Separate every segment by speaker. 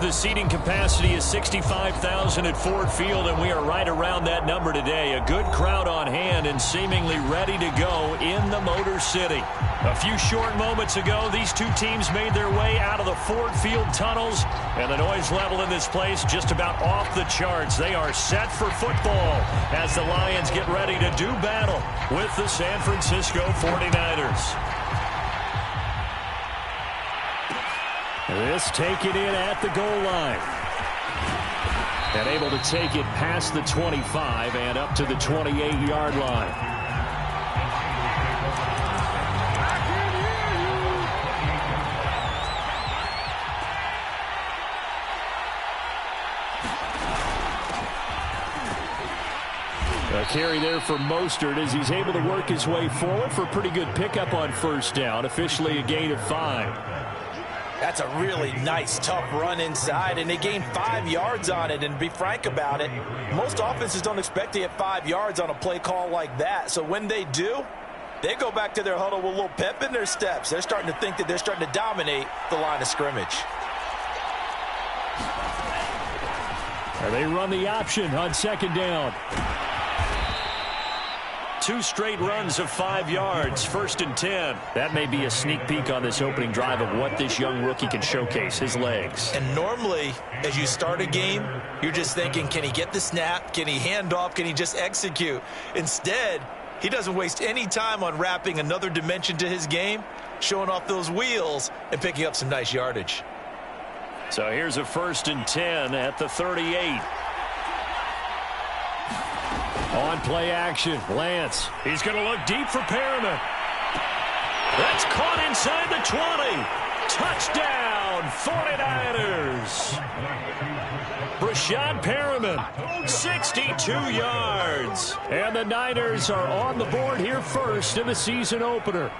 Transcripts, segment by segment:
Speaker 1: The seating capacity is 65,000 at Ford Field, and we are right around that number today. A good crowd on hand and seemingly ready to go in the Motor City. A few short moments ago, these two teams made their way out of the Ford Field tunnels, and the noise level in this place just about off the charts. They are set for football as the Lions get ready to do battle with the San Francisco 49ers. This taken in at the goal line. And able to take it past the 25 and up to the 28-yard line. A carry there for Mostert as he's able to work his way forward for a pretty good pickup on first down. Officially a gain of 5.
Speaker 2: That's a really nice, tough run inside, and they gained 5 yards on it. And to be frank about it, most offenses don't expect to get 5 yards on a play call like that. So when they do, they go back to their huddle with a little pep in their steps. They're starting to think that they're starting to dominate the line of scrimmage.
Speaker 1: They run the option on second down. 2 straight runs of 5 yards, 1st and 10. That may be a sneak peek on this opening drive of what this young rookie can showcase, his legs.
Speaker 2: And normally, as you start a game, you're just thinking, can he get the snap? Can he hand off? Can he just execute? Instead, he doesn't waste any time on wrapping another dimension to his game, showing off those wheels, and picking up some nice yardage.
Speaker 1: So here's a 1st and 10 at the 38. On play action, Lance. He's going to look deep for Perriman. That's caught inside the 20. Touchdown, 49ers. Brashad Perriman, 62 yards. And the Niners are on the board here first in the season opener.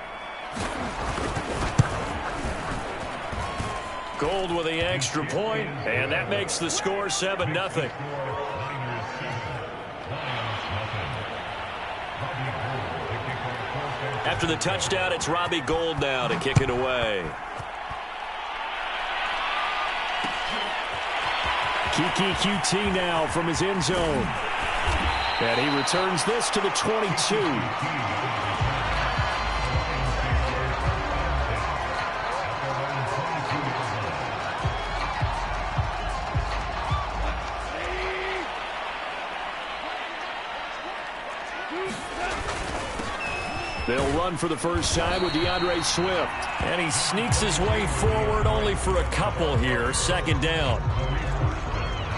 Speaker 1: Gold with the extra point, and that makes the score 7-0. After the touchdown, it's Robbie Gould now to kick it away. Kiki QT now from his end zone. And he returns this to the 22. They'll run for the first time with DeAndre Swift. And he sneaks his way forward only for a couple here. 2nd down.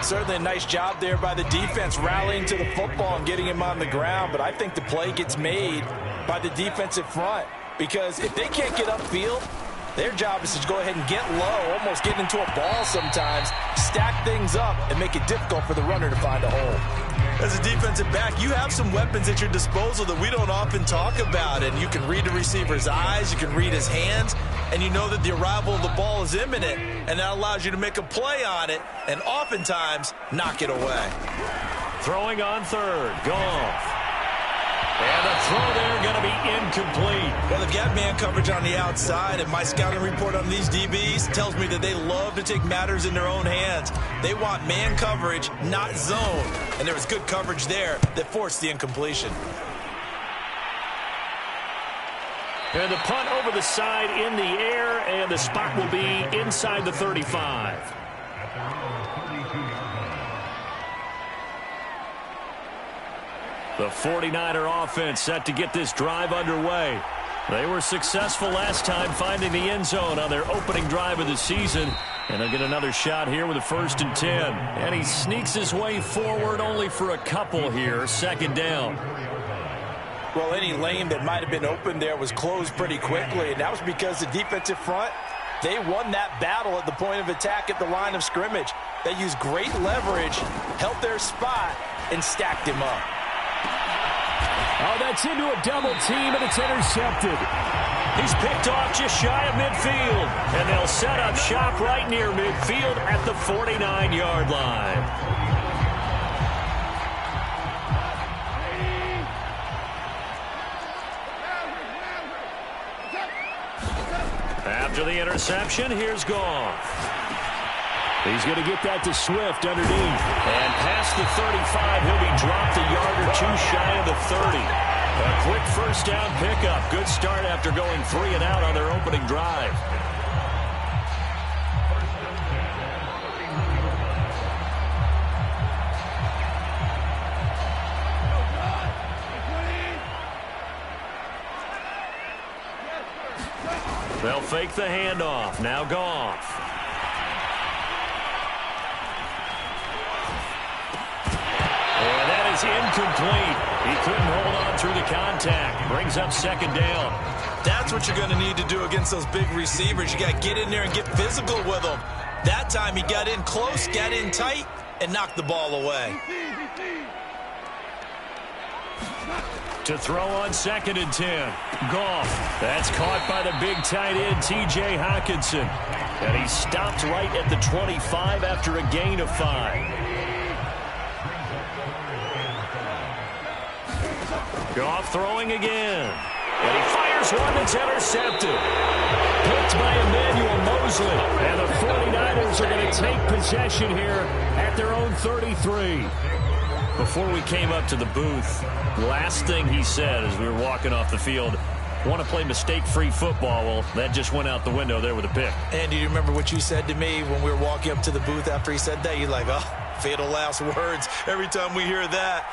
Speaker 2: Certainly a nice job there by the defense rallying to the football and getting him on the ground. But I think the play gets made by the defensive front. Because if they can't get upfield, their job is to go ahead and get low, almost get into a ball sometimes, stack things up, and make it difficult for the runner to find a hole. As a defensive back, you have some weapons at your disposal that we don't often talk about. And you can read the receiver's eyes, you can read his hands, and you know that the arrival of the ball is imminent. And that allows you to make a play on it and oftentimes knock it away.
Speaker 1: Throwing on 3rd, Goff. And the throw there going to be incomplete.
Speaker 2: Well, they've got man coverage on the outside, and my scouting report on these DBs tells me that they love to take matters in their own hands. They want man coverage, not zone. And there was good coverage there that forced the incompletion.
Speaker 1: And the punt over the side in the air, and the spot will be inside the 35. The 49er offense set to get this drive underway. They were successful last time finding the end zone on their opening drive of the season. And they'll get another shot here with a 1st and 10. And he sneaks his way forward only for a couple here. 2nd down.
Speaker 2: Well, any lane that might have been open there was closed pretty quickly. And that was because the defensive front, they won that battle at the point of attack at the line of scrimmage. They used great leverage, held their spot, and stacked him up.
Speaker 1: Oh, that's into a double team, and it's intercepted. He's picked off just shy of midfield. And they'll set up shop right near midfield at the 49-yard line. After the interception, here's Goff. He's going to get that to Swift underneath. And past the 35, he'll be dropped a yard or two shy of the 30. A quick first down pickup. Good start after going 3 and out on their opening drive. They'll fake the handoff. Now Goff. And that is incomplete. He couldn't hold on through the contact. Brings up second down.
Speaker 2: That's what you're going to need to do against those big receivers. You got to get in there and get physical with them. That time he got in close, got in tight, and knocked the ball away.
Speaker 1: To throw on 2nd and 10. Goff. That's caught by the big tight end, T.J. Hockenson. And he stopped right at the 25 after a gain of 5. Goff throwing again. And he fires one that's intercepted. Picked by Emmanuel Mosley. And the 49ers are going to take possession here at their own 33. Before we came up to the booth, last thing he said as we were walking off the field, want to play mistake-free football. Well, that just went out the window there with a pick.
Speaker 2: And do you remember what you said to me when we were walking up to the booth after he said that? You're like, oh, fatal last words. Every time we hear that,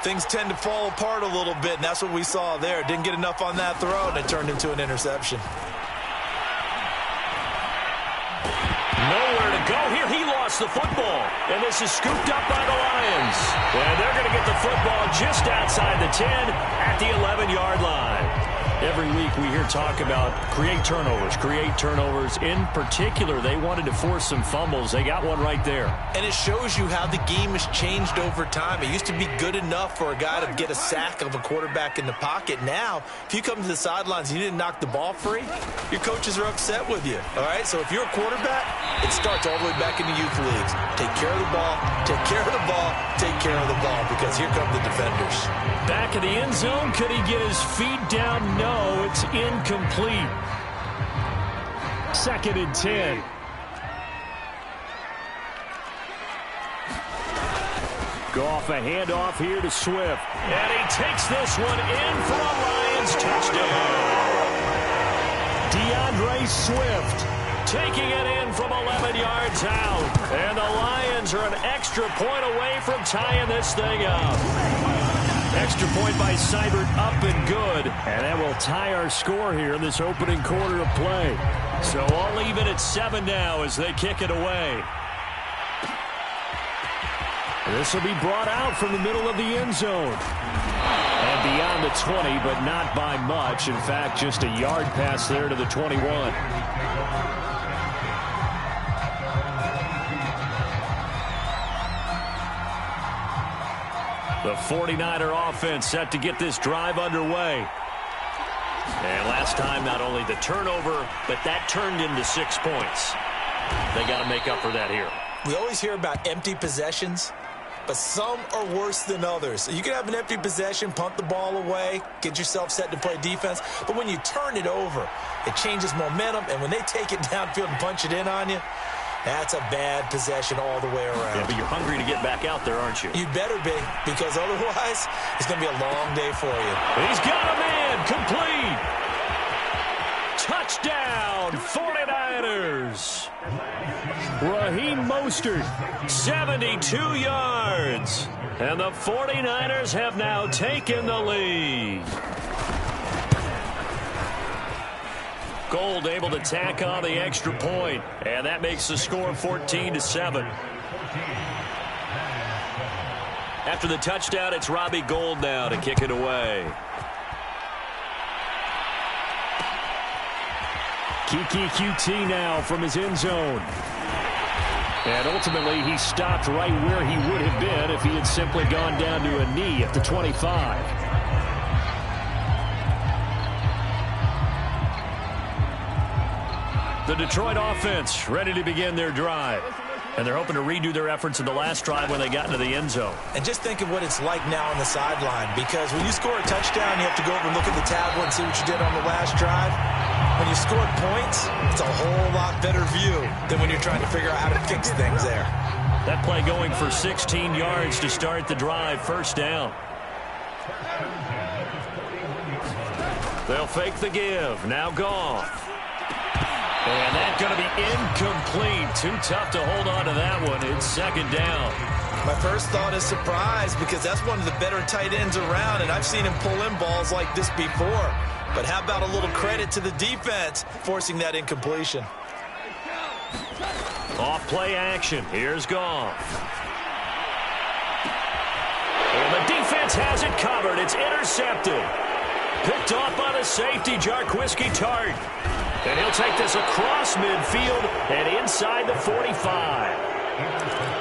Speaker 2: things tend to fall apart a little bit, and that's what we saw there. Didn't get enough on that throw, and it turned into an interception.
Speaker 1: Nowhere to go here. He lost the football, and this is scooped up by the Lions. And they're going to get the football just outside the 10 at the 11-yard line. Every week we hear talk about create turnovers. In particular, they wanted to force some fumbles. They got one right there.
Speaker 2: And it shows you how the game has changed over time. It used to be good enough for a guy to get a sack of a quarterback in the pocket. Now, if you come to the sidelines and you didn't knock the ball free, your coaches are upset with you. All right? So if you're a quarterback, it starts all the way back in the youth leagues. Take care of the ball, take care of the ball, take care of the ball, because here come the defenders.
Speaker 1: Back of the end zone, could he get his feet down? No, it's incomplete. 2nd and 10. Goff a handoff here to Swift. And he takes this one in for a Lions touchdown. DeAndre Swift taking it in from 11 yards out. And the Lions are an extra point away from tying this thing up. Extra point by Seibert, up and good. And that will tie our score here in this opening quarter of play. So all even at 7 now as they kick it away. This will be brought out from the middle of the end zone. And beyond the 20, but not by much. In fact, just a yard pass there to the 21. The 49er offense set to get this drive underway. And last time, not only the turnover, but that turned into 6 points. They got to make up for that here.
Speaker 2: We always hear about empty possessions, but some are worse than others. You can have an empty possession, punt the ball away, get yourself set to play defense, but when you turn it over, it changes momentum, and when they take it downfield and punch it in on you, that's a bad possession all the way around.
Speaker 1: Yeah, but you're hungry to get back out there, aren't you?
Speaker 2: You better be, because otherwise it's going to be a long day for you.
Speaker 1: He's got a man, complete. Touchdown, 49ers. Raheem Mostert, 72 yards. And the 49ers have now taken the lead. Gold able to tack on the extra point, and that makes the score 14-7. After the touchdown, it's Robbie Gould now to kick it away. Kiki QT now from his end zone. And ultimately, he stopped right where he would have been if he had simply gone down to a knee at the 25. The Detroit offense ready to begin their drive. And they're hoping to redo their efforts in the last drive when they got into the end zone.
Speaker 2: And just think of what it's like now on the sideline, because when you score a touchdown, you have to go over and look at the tablet and see what you did on the last drive. When you score points, it's a whole lot better view than when you're trying to figure out how to fix things there.
Speaker 1: That play going for 16 yards to start the drive. First down. They'll fake the give. Now Goff. And that's going to be incomplete. Too tough to hold on to that one. It's second down.
Speaker 2: My first thought is surprise because that's one of the better tight ends around, and I've seen him pull in balls like this before. But how about a little credit to the defense forcing that incompletion?
Speaker 1: Off play action. Here's Goff. And the defense has it covered. It's intercepted. Picked off by the safety, Jarquiski Tart. And he'll take this across midfield and inside the 45.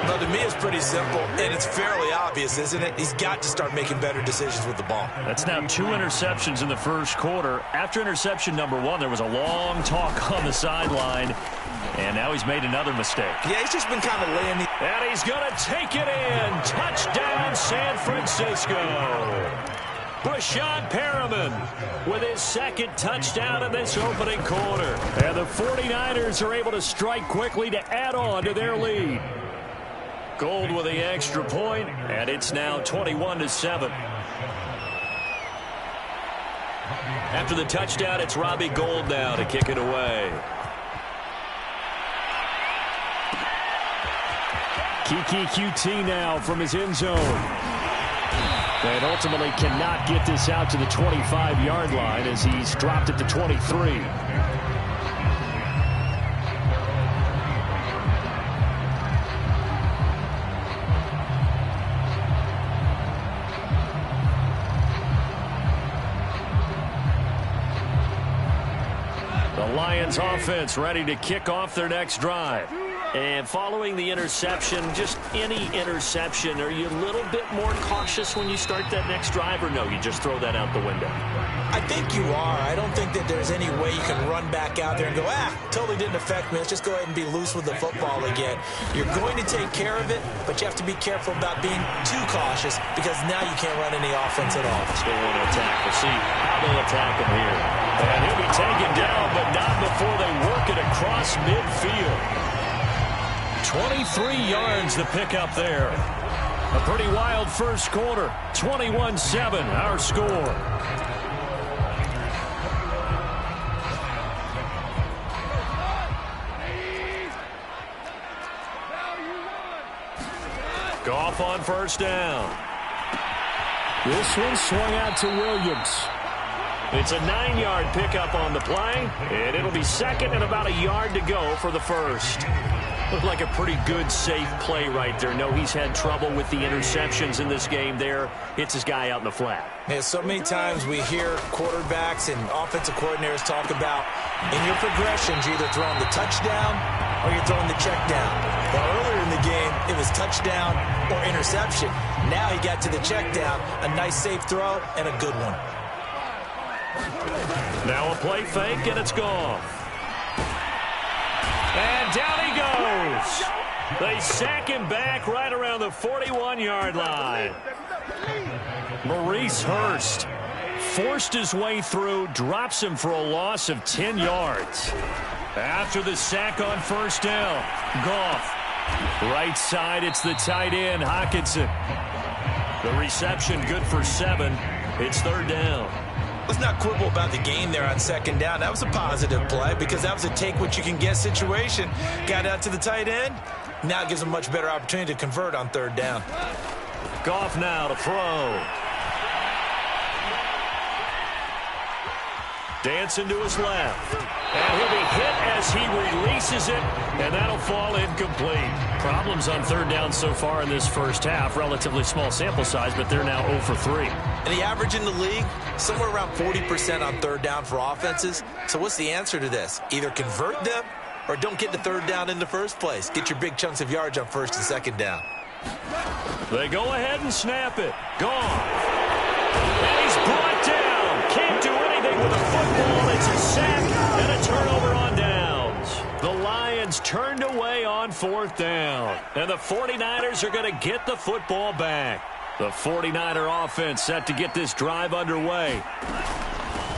Speaker 2: Well, to me, it's pretty simple, and it's fairly obvious, isn't it? He's got to start making better decisions with the ball.
Speaker 1: That's now 2 interceptions in the first quarter. After interception number 1, there was a long talk on the sideline, and now he's made another mistake.
Speaker 2: Yeah, he's just been kind of laying the...
Speaker 1: And he's going to take it in. Touchdown, San Francisco. Brashad Perriman with his second touchdown in this opening quarter. And the 49ers are able to strike quickly to add on to their lead. Gold with the extra point, and it's now 21-7. After the touchdown, it's Robbie Gould now to kick it away. Kiki QT now from his end zone. And ultimately cannot get this out to the 25-yard line as he's dropped at the 23. The Lions offense ready to kick off their next drive. And following the interception, just any interception, are you a little bit more cautious when you start that next drive, or no, you just throw that out the window?
Speaker 2: I think you are. I don't think that there's any way you can run back out there and go, totally didn't affect me. Let's just go ahead and be loose with the football again. You're going to take care of it, but you have to be careful about being too cautious because now you can't run any offense at all.
Speaker 1: Still want to attack. We'll see how they'll attack him here. And he'll be taken down, but not before they work it across midfield. 23 yards to pick up there. A pretty wild first quarter. 21-7, our score. Goff on first down. This one swung out to Williams. It's a 9-yard pickup on the play, and it'll be second and about a yard to go for the first. Looked like a pretty good, safe play right there. No, he's had trouble with the interceptions in this game there. Hits his guy out in the flat.
Speaker 2: Yeah, so many times we hear quarterbacks and offensive coordinators talk about in your progressions, you're either throwing the touchdown or you're throwing the check down. Well, earlier in the game, it was touchdown or interception. Now he got to the check down, a nice safe throw, and a good one.
Speaker 1: Now a play fake, and it's gone. And down he goes. They sack him back right around the 41-yard line. Maurice Hurst forced his way through, drops him for a loss of 10 yards. After the sack on first down, Goff. Right side, it's the tight end, Hockenson. The reception good for 7. It's third down.
Speaker 2: Let's not quibble about the gain there on second down. That was a positive play because that was a take-what-you-can-get situation. Got out to the tight end. Now it gives him a much better opportunity to convert on third down.
Speaker 1: Goff now to throw. Dancing to his left. And he'll be hit as he releases it, and that'll fall incomplete. Problems on third down so far in this first half. Relatively small sample size, but they're now 0 for 3.
Speaker 2: And the average in the league, somewhere around 40% on third down for offenses. So what's the answer to this? Either convert them or don't get the third down in the first place. Get your big chunks of yards on first and second down.
Speaker 1: They go ahead and snap it. Gone. And he's brought down. Can't do anything with the football. It's a sack and a turnover on downs. The Lions turned away on fourth down. And the 49ers are going to get the football back. The 49er offense set to get this drive underway.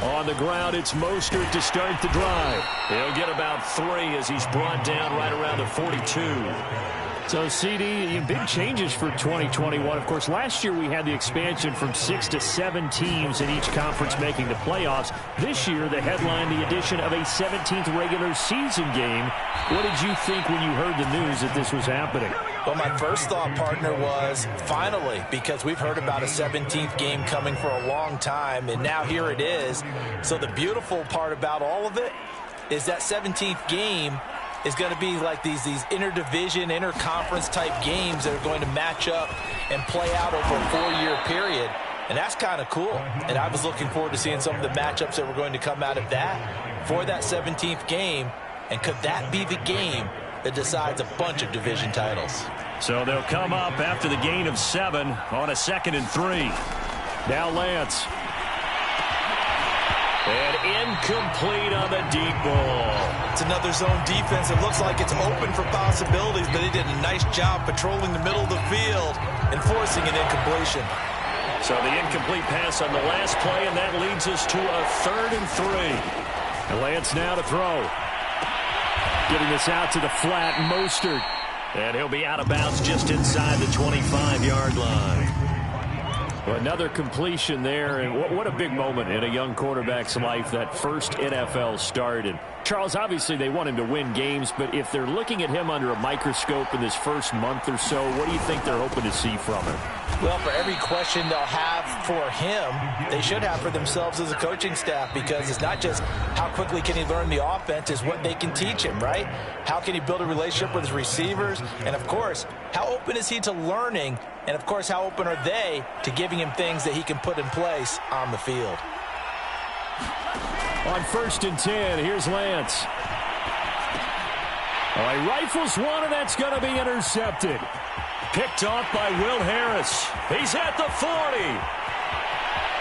Speaker 1: On the ground, it's Mostert to start the drive. He'll get about 3 as he's brought down right around the 42. So, CD, big changes for 2021. Of course, last year we had the expansion from 6 to 7 teams in each conference making the playoffs. This year, they headlined the addition of a 17th regular season game. What did you think when you heard the news that this was happening?
Speaker 2: Well, my first thought, partner, was finally, because we've heard about a 17th game coming for a long time, and now here it is. So the beautiful part about all of it is that 17th game is going to be like these interdivision, interconference type games that are going to match up and play out over a 4-year period. And that's kind of cool. And I was looking forward to seeing some of the matchups that were going to come out of that for that 17th game. And could that be the game that decides a bunch of division titles?
Speaker 1: So they'll come up after the gain of 7 on a 2nd and 3. Now Lance. And incomplete on the deep ball.
Speaker 2: It's another zone defense. It looks like it's open for possibilities, but they did a nice job patrolling the middle of the field and forcing an incompletion.
Speaker 1: So the incomplete pass on the last play, and that leads us to a 3rd and 3. And Lance now to throw. Getting this out to the flat, Mostert. And he'll be out of bounds just inside the 25-yard line. Well, another completion there, and what a big moment in a young quarterback's life, that first NFL start. And Charles, obviously they want him to win games, but if they're looking at him under a microscope in this first month or so, what do you think they're hoping to see from him?
Speaker 2: Well, for every question they'll have for him, they should have for themselves as a coaching staff, because it's not just how quickly can he learn the offense, it's what they can teach him, right? How can he build a relationship with his receivers? And, of course, how open is he to learning? And, of course, how open are they to giving him things that he can put in place on the field?
Speaker 1: On 1st and 10, here's Lance. All right, rifles one, and that's going to be intercepted. Picked off by Will Harris. He's at the 40.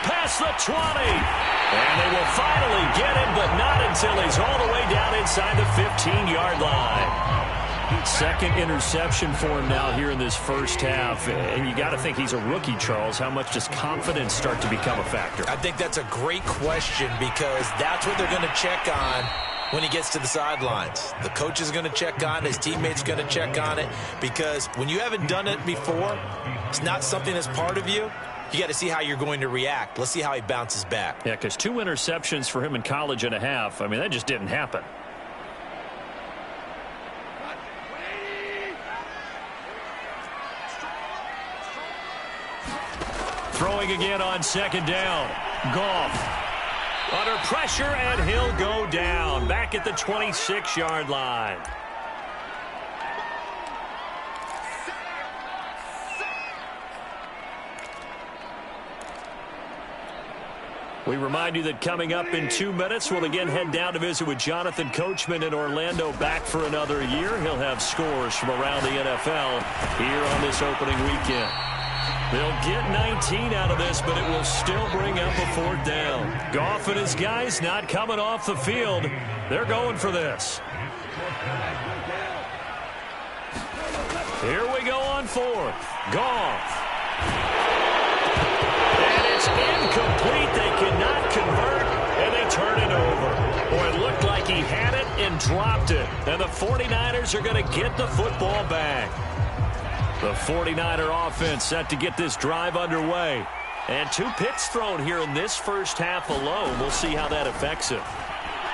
Speaker 1: Past the 20. And they will finally get him, but not until he's all the way down inside the 15-yard line. 2nd interception for him now here in this first half. And you got to think he's a rookie, Charles. How much does confidence start to become a factor?
Speaker 2: I think that's a great question, because that's what they're going to check on when he gets to the sidelines. The coach is going to check on it. His teammates are going to check on it, because when you haven't done it before, it's not something that's part of you. You got to see how you're going to react. Let's see how he bounces back.
Speaker 1: Yeah, because 2 interceptions for him in college and a half. I mean, that just didn't happen. Throwing again on 2nd down. Goff under pressure, and he'll go down back at the 26-yard line. We remind you that coming up in 2 minutes, we'll again head down to visit with Jonathan Coachman in Orlando, back for another year. He'll have scores from around the NFL here on this opening weekend. They'll get 19 out of this, but it will still bring up a 4th down. Goff and his guys not coming off the field. They're going for this. Here we go on 4th. Goff. And it's incomplete. They cannot convert, and they turn it over. Boy, it looked like he had it and dropped it. And the 49ers are going to get the football back. The 49er offense set to get this drive underway. And 2 picks thrown here in this first half alone. We'll see how that affects him.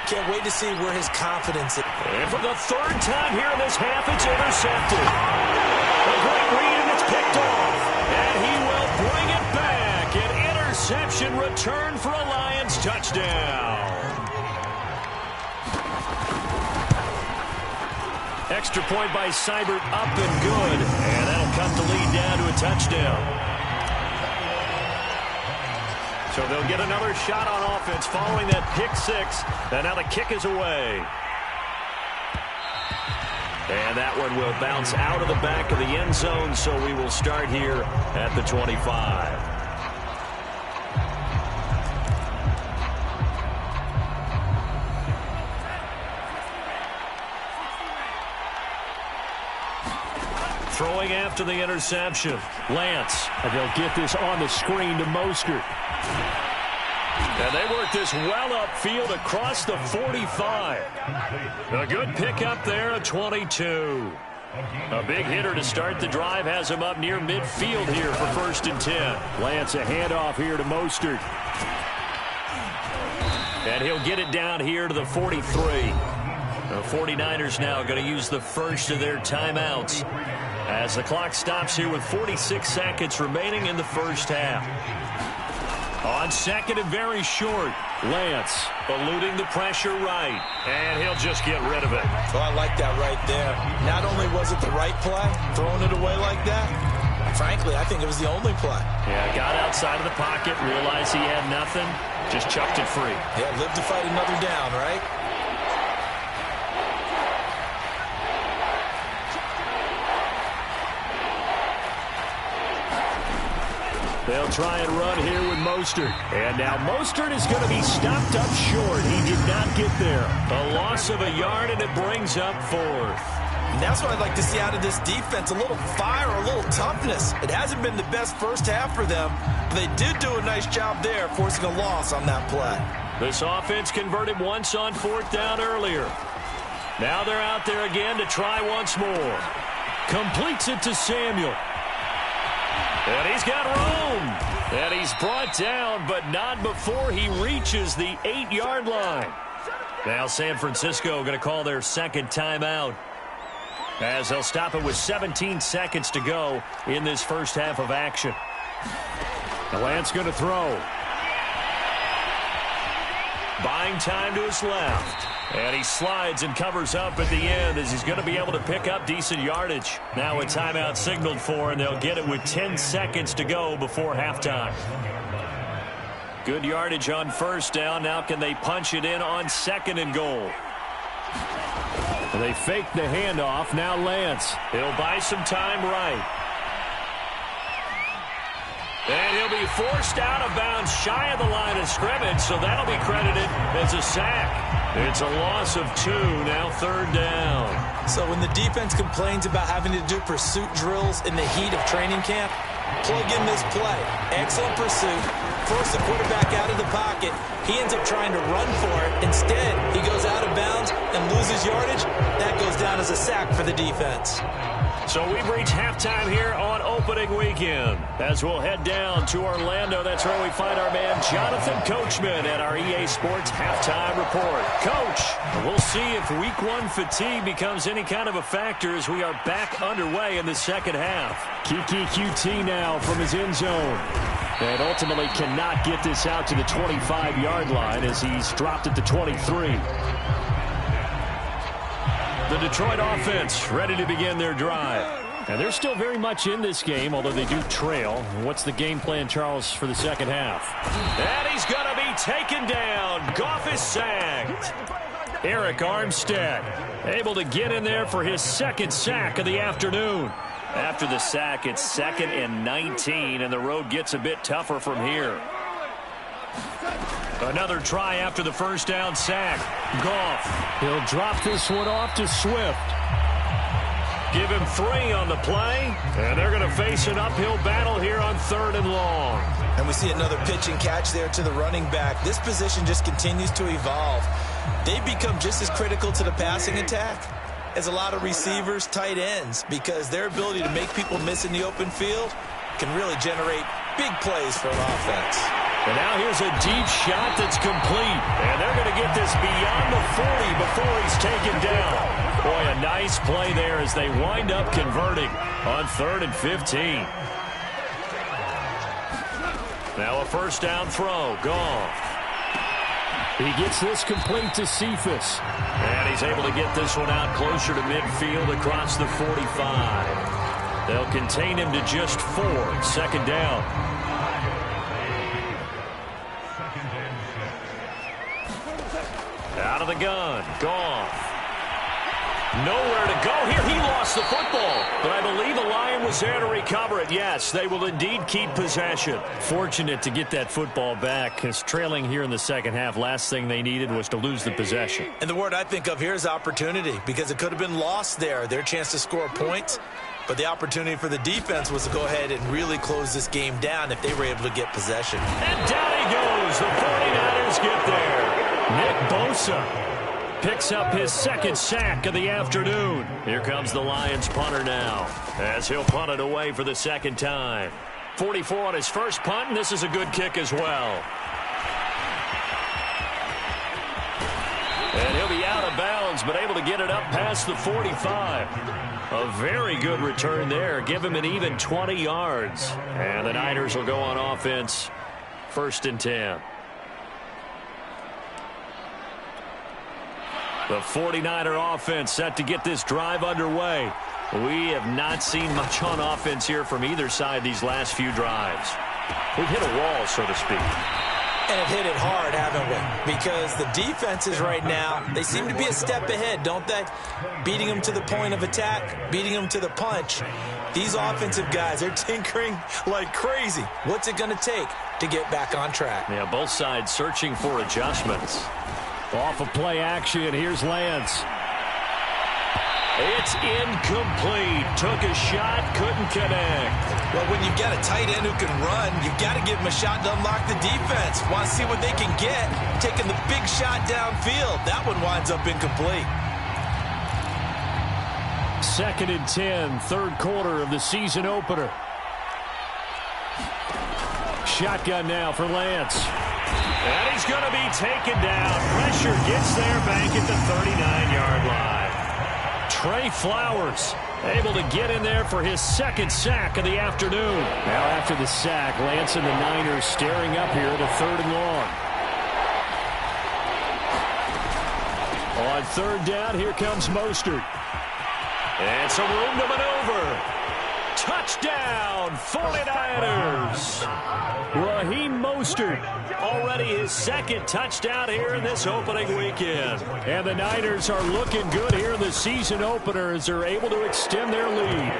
Speaker 2: Can't wait to see where his confidence is.
Speaker 1: And for the 3rd time here in this half, it's intercepted. A great read, and it's picked off. And he will bring it back. An interception return for a Lions touchdown. Extra point by Seibert, up and good. And that'll cut the lead down to a touchdown. So they'll get another shot on offense following that pick 6. And now the kick is away. And that one will bounce out of the back of the end zone, so we will start here at the 25. Throwing after the interception. Lance. And they'll get this on the screen to Mostert. And they work this well upfield across the 45. A good pickup there, a 22. A big hitter to start the drive has him up near midfield here for 1st and 10. Lance, a handoff here to Mostert. And he'll get it down here to the 43. The 49ers now going to use the first of their timeouts as the clock stops here with 46 seconds remaining in the first half. On second and very short, Lance eluding the pressure right, and he'll just get rid of it.
Speaker 2: Well, I like that right there. Not only was it the right play, throwing it away like that, frankly, I think it was the only play.
Speaker 1: Yeah, got outside of the pocket, realized he had nothing, just chucked it free.
Speaker 2: Yeah, live to fight another down, right?
Speaker 1: They'll try and run here with Mostert. And now Mostert is going to be stopped up short. He did not get there. A loss of a yard, and it brings up 4th.
Speaker 2: And that's what I'd like to see out of this defense. A little fire, a little toughness. It hasn't been the best first half for them, but they did do a nice job there, forcing a loss on that play.
Speaker 1: This offense converted once on 4th down earlier. Now they're out there again to try once more. Completes it to Samuel. And he's got room. And he's brought down, but not before he reaches the 8-yard line. Now San Francisco going to call their second timeout, as they'll stop it with 17 seconds to go in this first half of action. Lance going to throw. Buying time to his left. And he slides and covers up at the end as he's going to be able to pick up decent yardage. Now a timeout signaled for, and they'll get it with 10 seconds to go before halftime. Good yardage on 1st down. Now can they punch it in on 2nd and goal? They fake the handoff. Now Lance. He'll buy some time right. And he'll be forced out of bounds shy of the line of scrimmage, so that'll be credited as a sack. It's a loss of 2, now 3rd down.
Speaker 2: So when the defense complains about having to do pursuit drills in the heat of training camp, plug in this play. Excellent pursuit. Force the quarterback out of the pocket. He ends up trying to run for it. Instead, he goes out of bounds and loses yardage. That goes down as a sack for the defense.
Speaker 1: So we've reached halftime here on opening weekend. As we'll head down to Orlando, that's where we find our man Jonathan Coachman at our EA Sports Halftime Report. Coach, we'll see if Week 1 fatigue becomes any kind of a factor as we are back underway in the second half. Kiki QT now from his end zone. And ultimately cannot get this out to the 25-yard line as he's dropped at the 23. The Detroit offense ready to begin their drive. And they're still very much in this game, although they do trail. What's the game plan, Charles, for the second half? And he's going to be taken down. Goff is sacked. Eric Armstead able to get in there for his second sack of the afternoon. After the sack, it's 2nd and 19, and the road gets a bit tougher from here. Another try after the first down sack. Goff. He'll drop this one off to Swift. Give him 3 on the play, and they're going to face an uphill battle here on 3rd and long.
Speaker 2: And we see another pitch and catch there to the running back. This position just continues to evolve. They become just as critical to the passing attack as a lot of receivers, tight ends, because their ability to make people miss in the open field can really generate big plays for an offense.
Speaker 1: And now here's a deep shot that's complete. And they're going to get this beyond the 40 before he's taken down. Boy, a nice play there as they wind up converting on 3rd and 15. Now a first down throw. Goff. He gets this complete to Cephas. And he's able to get this one out closer to midfield across the 45. They'll contain him to just 4. 2nd down. Out of the gun. Goff. Nowhere to go here. He lost the football. But I believe the Lion was there to recover it. Yes, they will indeed keep possession. Fortunate to get that football back, because trailing here in the second half, last thing they needed was to lose the possession.
Speaker 2: And the word I think of here is opportunity, because it could have been lost there. Their chance to score points. But the opportunity for the defense was to go ahead and really close this game down if they were able to get possession.
Speaker 1: And down he goes. The 49ers get there. Nick Bosa picks up his second sack of the afternoon. Here comes the Lions punter now as he'll punt it away for the second time. 44 on his first punt, and this is a good kick as well. And he'll be out of bounds, but able to get it up past the 45. A very good return there. Give him an even 20 yards. And the Niners will go on offense, 1st and 10. The 49er offense set to get this drive underway. We have not seen much on offense here from either side these last few drives. We've hit a wall, so to speak.
Speaker 2: And have hit it hard, haven't we? Because the defenses right now, they seem to be a step ahead, don't they? Beating them to the point of attack, beating them to the punch. These offensive guys, they're tinkering like crazy. What's it going to take to get back on track?
Speaker 1: Yeah, both sides searching for adjustments. Off of play action, here's Lance. It's incomplete. Took a shot, couldn't connect.
Speaker 2: Well, when you've got a tight end who can run, you've got to give him a shot to unlock the defense. Want to see what they can get. Taking the big shot downfield. That one winds up incomplete.
Speaker 1: 2nd and 10, third quarter of the season opener. Shotgun now for Lance. And he's going to be taken down. Pressure gets there back at the 39-yard line. Trey Flowers able to get in there for his second sack of the afternoon. Now after the sack, Lance and the Niners staring up here at a 3rd and long. On 3rd down, here comes Mostert. And some room to maneuver. Touchdown, 49ers. Raheem Mostert, already his second touchdown here in this opening weekend. And the Niners are looking good here in the season opener as they're able to extend their lead.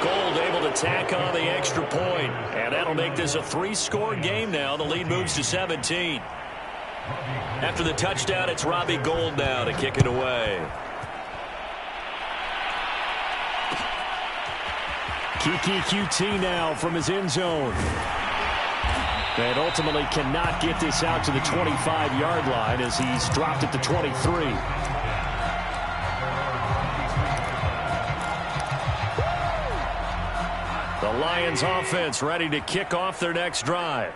Speaker 1: Gold able to tack on the extra point, and that'll make this a 3-score game now. The lead moves to 17. After the touchdown, it's Robbie Gould now to kick it away. Kiki QT now from his end zone. And ultimately cannot get this out to the 25-yard line as he's dropped at the 23. The Lions offense ready to kick off their next drive.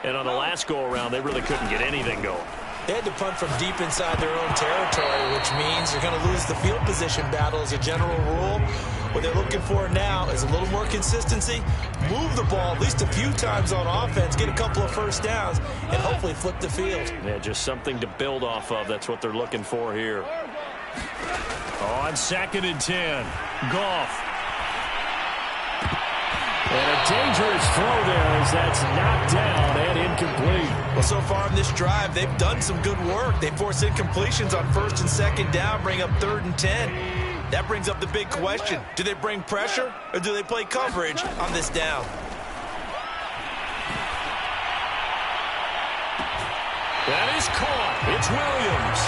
Speaker 1: And on the last go-around, they really couldn't get anything going.
Speaker 2: They had to punt from deep inside their own territory, which means they're going to lose the field position battle as a general rule. What they're looking for now is a little more consistency, move the ball at least a few times on offense, get a couple of first downs, and hopefully flip the field.
Speaker 1: Yeah, just something to build off of. That's what they're looking for here. On 2nd and 10, Goff. And a dangerous throw there as that's knocked down and incomplete.
Speaker 2: Well, so far in this drive, they've done some good work. They force incompletions on 1st and 2nd down, bring up 3rd and 10. That brings up the big question. Do they bring pressure or do they play coverage on this down?
Speaker 1: That is caught. It's Williams.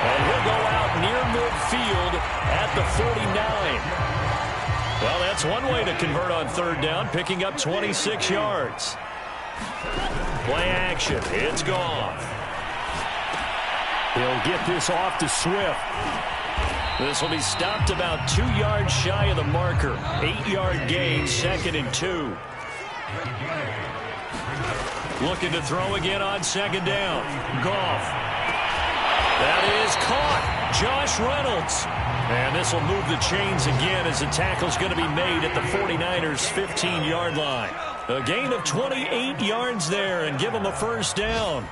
Speaker 1: And he'll go out near midfield at the 49. Well, that's one way to convert on 3rd down, picking up 26 yards. Play action. It's Goff. He'll get this off to Swift. This will be stopped about 2 yards shy of the marker. 8-yard gain, 2nd and 2. Looking to throw again on 2nd down. Goff. That is caught. Josh Reynolds. And this will move the chains again as the tackle's going to be made at the 49ers' 15-yard line. A gain of 28 yards there and give them a first down.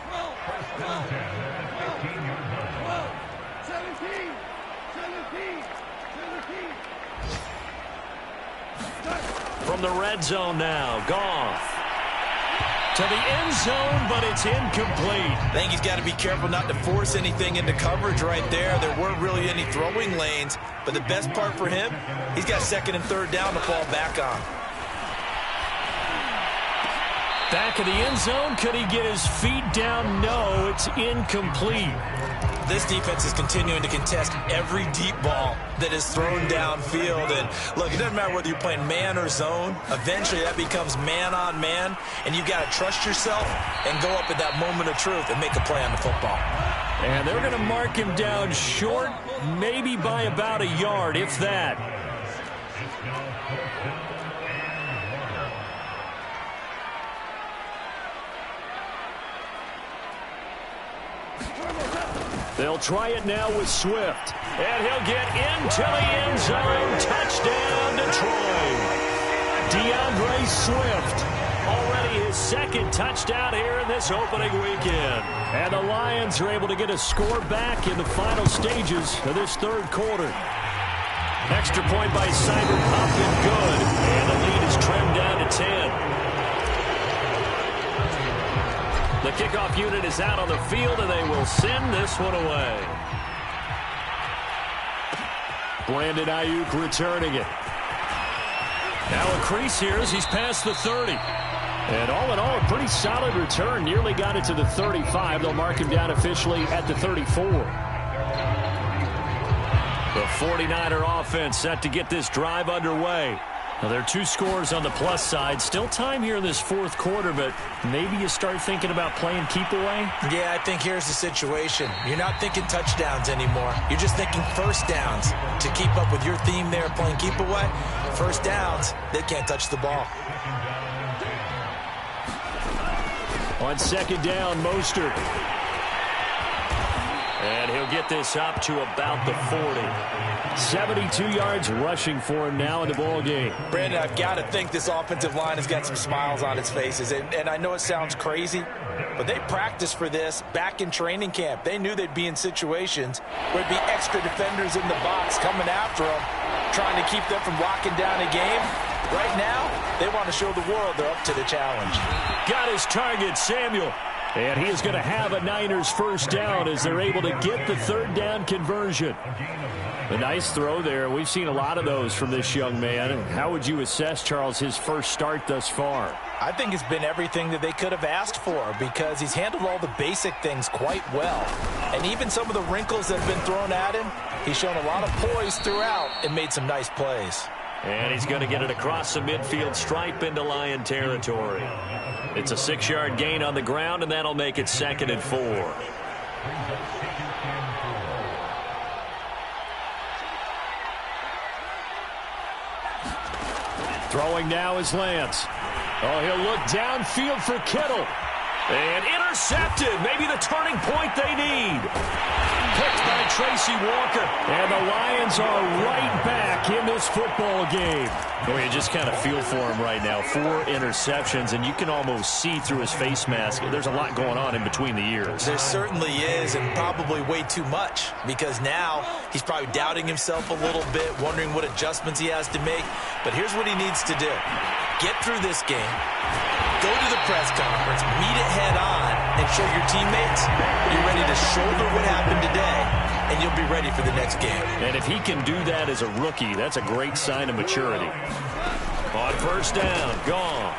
Speaker 1: From the red zone now, Goff. To the end zone, but it's incomplete.
Speaker 2: I think he's got to be careful not to force anything into coverage right there. There weren't really any throwing lanes, but the best part for him, he's got 2nd and 3rd down to fall back on.
Speaker 1: Back of the end zone. Could he get his feet down? No, it's incomplete.
Speaker 2: This defense is continuing to contest every deep ball that is thrown downfield. And look, it doesn't matter whether you're playing man or zone. Eventually, that becomes man on man, and you've got to trust yourself and go up at that moment of truth and make a play on the football.
Speaker 1: And they're going to mark him down short, maybe by about a yard, if that. They'll try it now with Swift. And he'll get into the end zone. Touchdown, Detroit. DeAndre Swift. Already his second touchdown here in this opening weekend. And the Lions are able to get a score back in the final stages of this third quarter. Extra point by Simon Pumpkin, good. And the lead is trimmed down to 10. The kickoff unit is out on the field, and they will send this one away. Brandon Ayuk returning it. Now a crease here as he's past the 30. And all in all, a pretty solid return. Nearly got it to the 35. They'll mark him down officially at the 34. The 49er offense set to get this drive underway. Now, there are two scores on the plus side. Still time here in this fourth quarter, but maybe you start thinking about playing keep away?
Speaker 2: Yeah, I think here's the situation. You're not thinking touchdowns anymore. You're just thinking first downs. To keep up with your theme there playing keep away, first downs, they can't touch the ball.
Speaker 1: On second down, Mostert. And he'll get this up to about the 40. 72 yards rushing for him now in the ball game.
Speaker 2: Brandon, I've got to think this offensive line has got some smiles on its faces. And I know it sounds crazy, but they practiced for this back in training camp. They knew they'd be in situations where there'd be extra defenders in the box coming after them, trying to keep them from locking down a game. Right now, they want to show the world they're up to the challenge.
Speaker 1: Got his target, Samuel. And he is going to have a Niners first down as they're able to get the third down conversion. A nice throw there. We've seen a lot of those from this young man. How would you assess, Charles, his first start thus far?
Speaker 2: I think it's been everything that they could have asked for because he's handled all the basic things quite well. And even some of the wrinkles that have been thrown at him, he's shown a lot of poise throughout and made some nice plays.
Speaker 1: And he's going to get it across the midfield stripe into Lion territory. It's a 6-yard gain on the ground, and that'll make it 2nd and 4. Throwing now is Lance. Oh, he'll look downfield for Kittle. And intercepted. Maybe the turning point they need. Picked by Tracy Walker. And the Lions are right back in this football game. Boy, you just kind of feel for him right now. 4 interceptions, and you can almost see through his face mask. There's a lot going on in between the ears.
Speaker 2: There certainly is, and probably way too much, because now he's probably doubting himself a little bit, wondering what adjustments he has to make. But here's what he needs to do. Get through this game. Go to the press conference, meet it head on, and show your teammates you're ready to shoulder what happened today, and you'll be ready for the next game.
Speaker 1: And if he can do that as a rookie, that's a great sign of maturity. On first down, gone.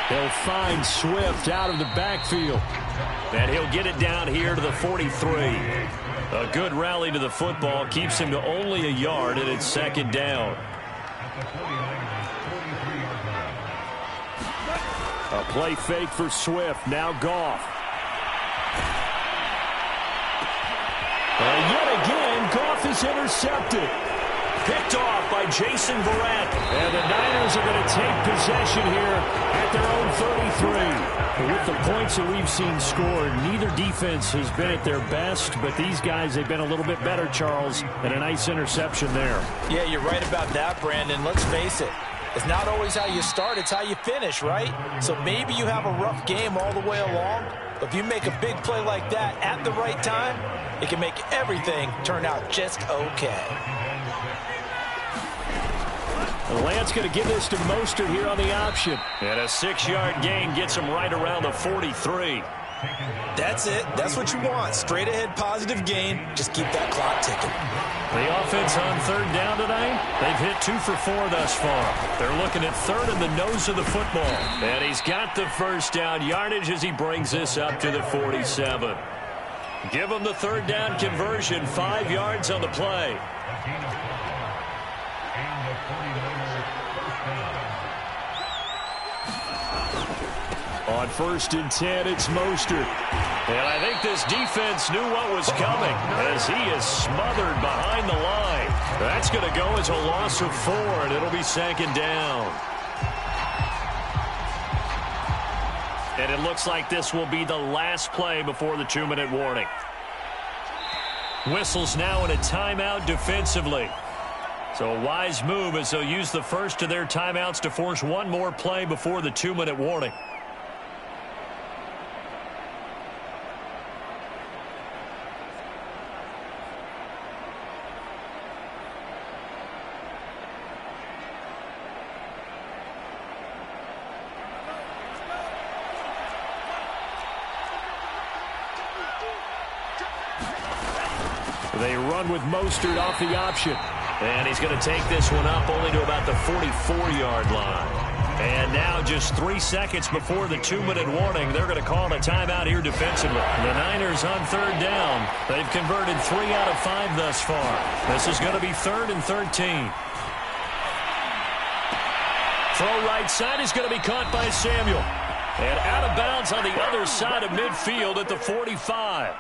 Speaker 1: He'll find Swift out of the backfield. And he'll get it down here to the 43. A good rally to the football keeps him to only a yard, and it's 2nd down. A play fake for Swift. Now Goff. And yet again, Goff is intercepted. Picked off by Jason Verrett. And the Niners are going to take possession here at their own 33. With the points that we've seen scored, neither defense has been at their best, but these guys, they've been a little bit better, Charles, and a nice interception there.
Speaker 2: Yeah, you're right about that, Brandon. Let's face it. It's not always how you start, it's how you finish, right? So maybe you have a rough game all the way along, but if you make a big play like that at the right time, it can make everything turn out just okay.
Speaker 1: Lance going to give this to Mostert here on the option. And a 6-yard gain gets him right around the 43.
Speaker 2: That's it. That's what you want. Straight ahead positive gain. Just keep that clock ticking.
Speaker 1: The offense on third down tonight, they've hit 2 for 4 thus far. They're looking at third in the nose of the football. And he's got the first down yardage as he brings this up to the 47. Give him the third down conversion, 5 yards on the play. On 1st and 10, it's Mostert. And I think this defense knew what was coming as he is smothered behind the line. That's going to go as a loss of 4, and it'll be 2nd down. And it looks like this will be the last play before the 2-minute warning. Whistles now in a timeout defensively. So a wise move as they'll use the first of their timeouts to force one more play before the 2-minute warning. They run with Mostert off the option. And he's going to take this one up only to about the 44-yard line. And now just 3 seconds before the 2-minute warning, they're going to call a timeout here defensively. The Niners on third down. They've converted 3 out of 5 thus far. This is going to be 3rd and 13. Throw right side is going to be caught by Samuel. And out of bounds on the other side of midfield at the 45.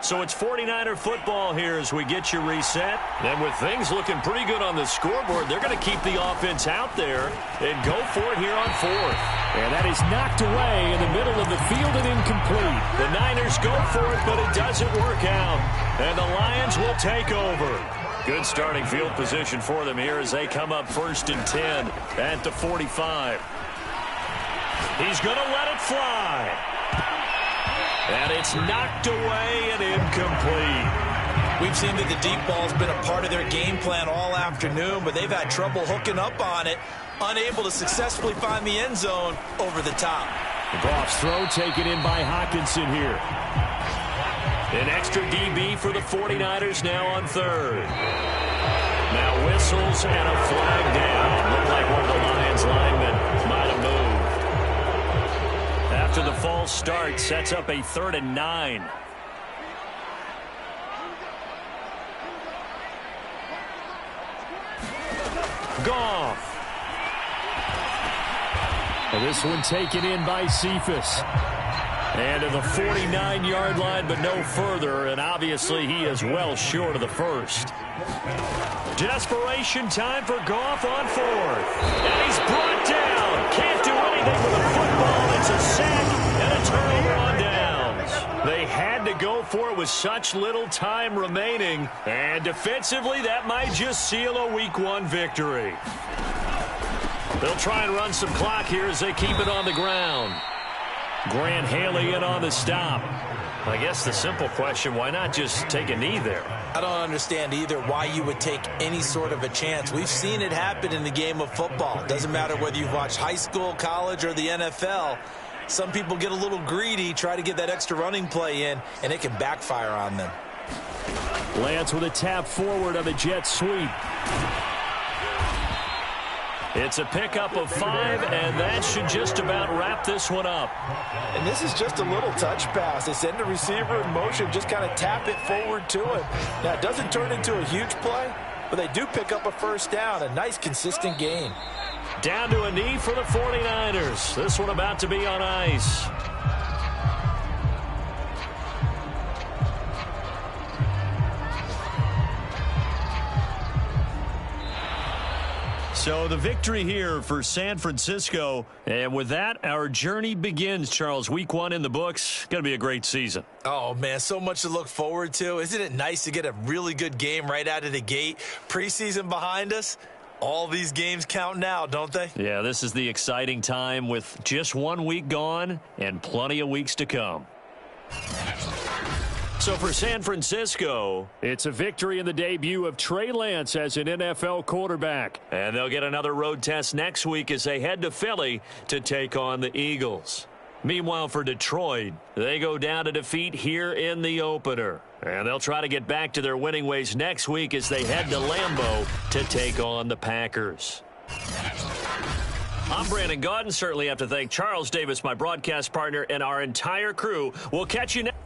Speaker 1: So it's 49er football here as we get you reset. And with things looking pretty good on the scoreboard, they're going to keep the offense out there and go for it here on 4th. And that is knocked away in the middle of the field and incomplete. The Niners go for it, but it doesn't work out. And the Lions will take over. Good starting field position for them here as they come up 1st and 10 at the 45. He's going to let it fly. And it's knocked away and incomplete.
Speaker 2: We've seen that the deep ball's been a part of their game plan all afternoon, but they've had trouble hooking up on it, unable to successfully find the end zone over the top.
Speaker 1: Goff's throw taken in by Hockenson here. An extra DB for the 49ers now on third. Now whistles and a flag down. Looked like one of the Lions linemen might have moved. After the false start, sets up a 3rd and 9. Goff. This one taken in by Cephas. And to the 49-yard line, but no further. And obviously, he is well short of the first. Desperation time for Goff on 4th. And he's brought down. Can't do anything with a football. It's a sack and a turnover on downs. They had to go for it with such little time remaining. And defensively, that might just seal a Week 1 victory. They'll try and run some clock here as they keep it on the ground. Grant Haley in on the stop. I guess the simple question, why not just take a knee there?
Speaker 2: I don't understand either why you would take any sort of a chance. We've seen it happen in the game of football. It doesn't matter whether you've watched high school, college, or the NFL. Some people get a little greedy, try to get that extra running play in, and it can backfire on them.
Speaker 1: Lance with a tap forward on the jet sweep. It's a pickup of 5, and that should just about wrap this one up.
Speaker 2: And this is just a little touch pass. They send the receiver in motion, just kind of tap it forward to him. Now, it doesn't turn into a huge play, but they do pick up a first down. A nice, consistent gain.
Speaker 1: Down to a knee for the 49ers. This one about to be on ice. So the victory here for San Francisco. And with that, our journey begins, Charles. Week 1 in the books. Going to be a great season.
Speaker 2: Oh, man, so much to look forward to. Isn't it nice to get a really good game right out of the gate? Preseason behind us. All these games count now, don't they?
Speaker 1: Yeah, this is the exciting time with just 1 week gone and plenty of weeks to come. So for San Francisco, it's a victory in the debut of Trey Lance as an NFL quarterback. And they'll get another road test next week as they head to Philly to take on the Eagles. Meanwhile, for Detroit, they go down to defeat here in the opener. And they'll try to get back to their winning ways next week as they head to Lambeau to take on the Packers. I'm Brandon Gaudin. Certainly have to thank Charles Davis, my broadcast partner, and our entire crew. We'll catch you next.